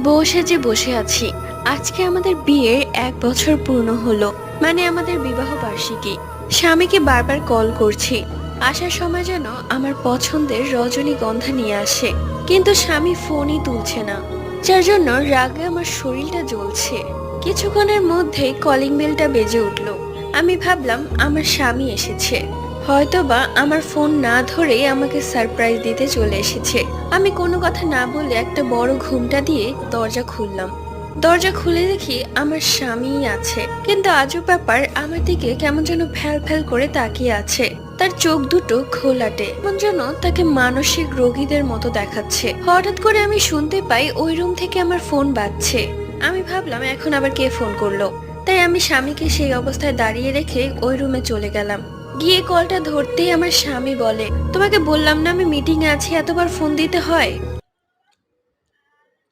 বউ সেজে বসে আছি। আজকে আমাদের বিয়ের 1 বছর পূর্ণ হলো, মানে আমাদের বিবাহ বার্ষিকী। স্বামীকে বারবার কল করছি, আসার সময় যেন আমার পছন্দের রজনীগন্ধা নিয়ে আসে, কিন্তু স্বামী ফোনই তুলছে না, যার জন্য রাগে আমার শরীরটা জ্বলছে। কিছুক্ষণের মধ্যেই কলিং বেলটা বেজে উঠলো। আমি ভাবলাম আমার স্বামী এসেছে, হয়তোবা আমার ফোন না ধরেই আমাকে সারপ্রাইজ দিতে চলে এসেছে। আমি কোনো কথা না বলে একটা বড় ঘুমটা দিয়ে দরজা খুললাম। দরজা খুলে দেখি আমার স্বামীই আছে, কিন্তু আজব ব্যাপার, আমার দিকে কেমন যেন ফ্যাল ফ্যাল করে তাকিয়ে আছে। তার চোখ দুটো খোলাটে, কেমন যেন তাকে মানসিক রোগীদের মতো দেখাচ্ছে। হঠাৎ করে আমি শুনতে পাই ওই রুম থেকে আমার ফোন বাজছে। আমি ভাবলাম এখন আবার কে ফোন করলো, তাই আমি স্বামীকে সেই অবস্থায় দাঁড়িয়ে রেখে ওই রুমে চলে গেলাম। গিয়ে কলটা ধরতেই আমার স্বামী বলে, তোমাকে বললাম না আমি মিটিং এ আছি, এতবার ফোন দিতে হয়?